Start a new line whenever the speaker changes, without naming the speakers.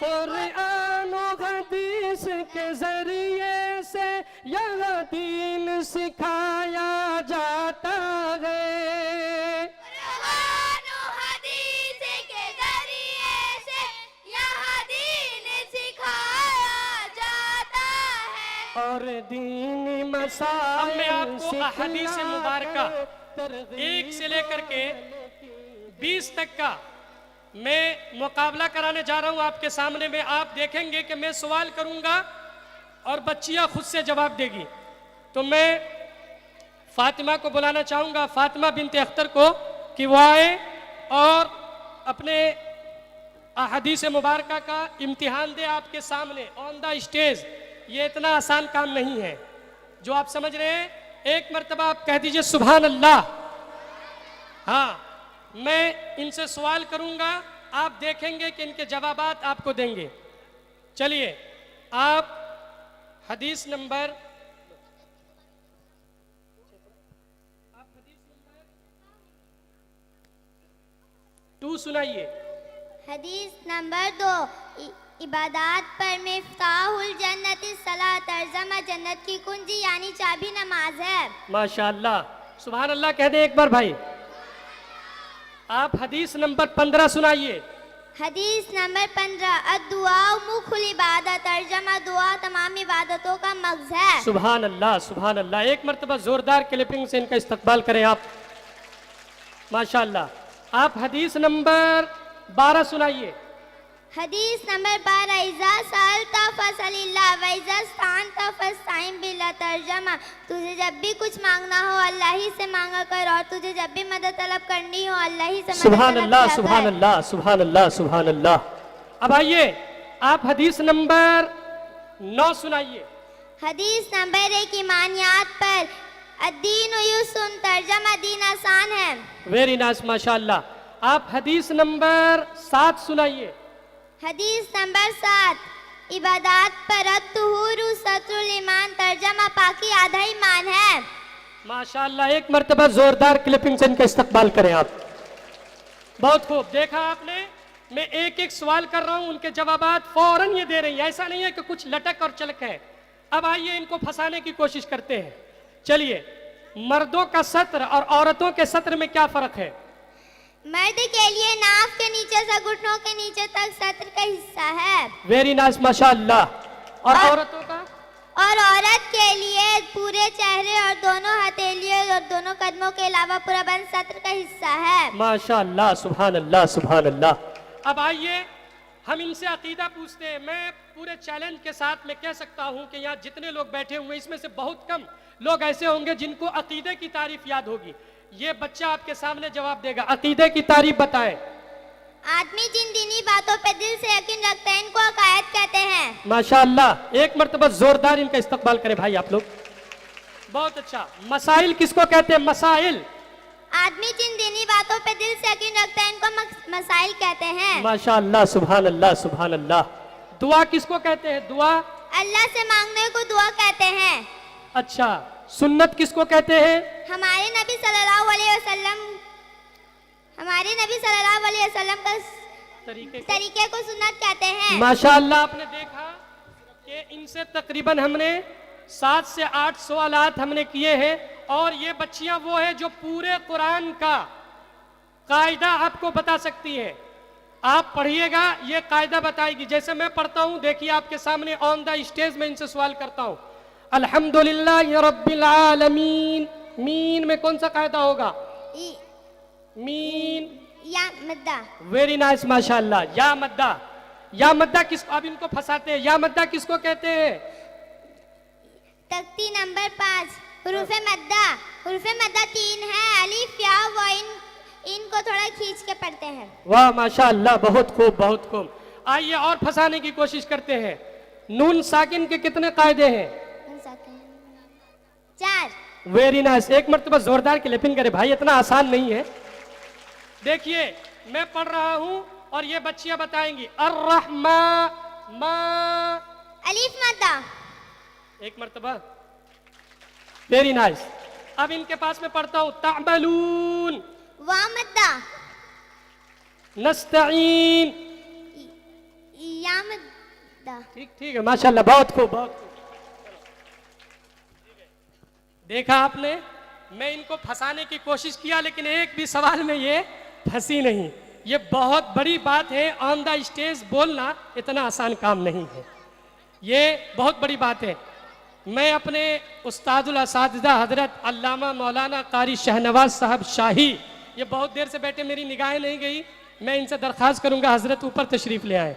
कुरान और हदीस के जरिए से यह दीन सिखाया जाता है।
कुरान और हदीस के जरिए से यह दीन सिखाया जाता है।
और दीनी
अब
मसाइल
मैं आपको अहादीस मुबारका 1 से लेकर के 20 तक का मैं मुकाबला कराने जा रहा हूं आपके सामने में। आप देखेंगे कि मैं सवाल करूंगा और बच्चियां खुद से जवाब देगी। तो मैं फातिमा को बुलाना चाहूंगा, फातिमा बिनते अख्तर को, कि वो आए और अपने अहादीस मुबारका का इम्तिहान दे आपके सामने ऑन द स्टेज। ये इतना आसान काम नहीं है जो आप समझ रहे हैं। एक मर्तबा आप कह दीजिए सुभान अल्लाह। हाँ, मैं इनसे सवाल करूंगा, आप देखेंगे कि इनके जवाबात आपको देंगे। चलिए, आप हदीस नंबर 2 सुनाइए।
हदीस नंबर 2, इबादत पर मिफ्ताहुल जन्नत सलाह, तर्जमा जन्नत की कुंजी यानी चाबी नमाज है।
माशाअल्लाह, सुभान अल्लाह कह दे एक बार भाई। आप हदीस नंबर 15 सुनाइए।
हदीस नंबर 15, अद्दुआ मुखुल इबादत, तर्जमा दुआ तमाम इबादतों का मग़ज़ है।
सुभान अल्लाह, सुभान अल्लाह। एक मर्तबा जोरदार क्लिपिंग से इनका इस्तकबाल करें आप। माशाअल्लाह। आप हदीस नंबर 12 सुनाइए।
हदीस नंबर 12, इज़ा सअल्ता फसअलिल्लाह व इज़ा इस्तअनता फस्तईन बिल्लाह, तर्जमा तुझे जब भी कुछ मांगना हो अल्लाह ही से मांगा कर और तुझे जब भी मदद तलब करनी हो अल्लाह ही से मदद
सुभान
तलब
अल्लाह,
किया कर।
सुभान अल्लाह, सुभान अल्लाह, सुभान अल्लाह। अब आइए, आप हदीस नंबर 9 सुनाइए।
हदीस नंबर 1, ईमानियात पर, अद्दीन युस्रुन, तर्जमा दीन आसान है।
वेरी नाइस, माशाअल्लाह। आप हदीस नंबर 7 सुनाइए।
हदीस नंबर 7, इबादत पर, अत्तुहुरु सत्रुल ईमान, तर्जमा पाकी आधा ईमान है।
माशाअल्लाह। एक मर्तबा जोरदार क्लिपिंग से इनका इस्तकबाल करें आप। बहुत खूब, देखा आपने। मैं एक एक सवाल कर रहा हूं, उनके जवाबात फौरन ये दे रही हैं। ऐसा नहीं है कि कुछ लटक और चलक है। अब आइए, इनको फंसाने की कोशिश करते हैं। चलिए, मर्दों का सत्र और औरतों के सत्र में क्या फर्क है?
मर्द के लिए नाफ के नीचे से घुटनों के नीचे तक सत्र का हिस्सा है।
वेरी नाइस, माशाअल्लाह। और औरतों का?
और औरत के लिए पूरे चेहरे और दोनों हथेलियों और दोनों कदमों के अलावा पूरा बंद सत्र का हिस्सा है।
माशाअल्लाह, सुभान अल्लाह, सुभान अल्लाह। अब आइए, हम इनसे अकीदा पूछते हैं। मैं पूरे चैलेंज के साथ में कह सकता हूं कि यहाँ जितने लोग बैठे हुए इसमें से बहुत कम लोग ऐसे होंगे जिनको अकीदे की तारीफ याद होगी। ये बच्चा आपके सामने जवाब देगा। अकीदे की तारीफ बताएं।
आदमी जिन दीनी बातों पे दिल से यकीन रखता है इनको अकायद कहते हैं।
माशाअल्लाह। एक मर्तबा जोरदार इनका इस्तकबाल करें भाई आप लोग। बहुत अच्छा। मसाइल किसको कहते हैं? मसाइल।
आदमी जिन दीनी बातों पे दिल से यकीन रखता है इनको मसाइल कहते हैं।
माशाअल्लाह, सुभान अल्लाह, सुभान अल्लाह। दुआ किसको कहते हैं? दुआ
अल्लाह से मांगने को दुआ कहते हैं।
अच्छा। सुन्नत किसको कहते हैं?
हमारे नबी सल्लल्लाहु अलैहि वसल्लम का तरीके को सुन्नत कहते हैं।
माशाअल्लाह। आपने देखा कि इनसे तकरीबन हमने 7 से 8 सवालात हमने किए हैं और ये बच्चियां वो है जो पूरे कुरान का कायदा आपको बता सकती है। आप पढ़िएगा, ये कायदा बताएगी। जैसे मैं पढ़ता हूं, देखिए आपके सामने ऑन द स्टेज में इनसे सवाल करता हूं। अल्हम्दुलिल्लाह रब्बिल आलमीन। मीन में कौन सा कायदा होगा? मीन
या मद्दा।
वेरी नाइस, माशाअल्लाह। या मद्दा। या मद्दा किस, अब इनको फंसाते हैं। या मद्दा किसको कहते हैं?
तख्ती नंबर 5, हुरूफ मद्दा। हुरूफ मद्दा 3 है, अलिफ या व। इनको थोड़ा खींच के पढ़ते हैं।
वाह, माशाअल्लाह, बहुत खूब, बहुत खूब। आइए और फंसाने की कोशिश करते हैं। नून साकिन के कितने कायदे हैं?
4।
Very nice. एक मर्तबा जोरदार क्लैपिंग करे भाई, इतना आसान नहीं है। देखिए, मैं पढ़ रहा हूं और ये बच्चियां बताएंगी। अर्रहमा मा।
अलिफ मद्दा।
एक मर्तबा। Very nice. अब इनके पास में पढ़ता हूं। तामलून।
वा मद्दा।
नस्तईन।
या दा।
ठीक ठीक है, माशाल्लाह, बहुत खूब, बहुत खूब।
देखा आपने, मैं इनको फंसाने की कोशिश किया लेकिन एक भी सवाल में ये फंसी नहीं। ये बहुत बड़ी बात है, ऑन द स्टेज बोलना इतना आसान काम नहीं है, ये बहुत बड़ी बात है। मैं अपने उस्तादुल असातिज़ा हजरत अल्लामा मौलाना कारी शहनवाज साहब शाही, ये बहुत देर से बैठे, मेरी निगाहें नहीं गई, मैं इनसे दरख्वास्त करूंगा हजरत ऊपर तशरीफ ले आए।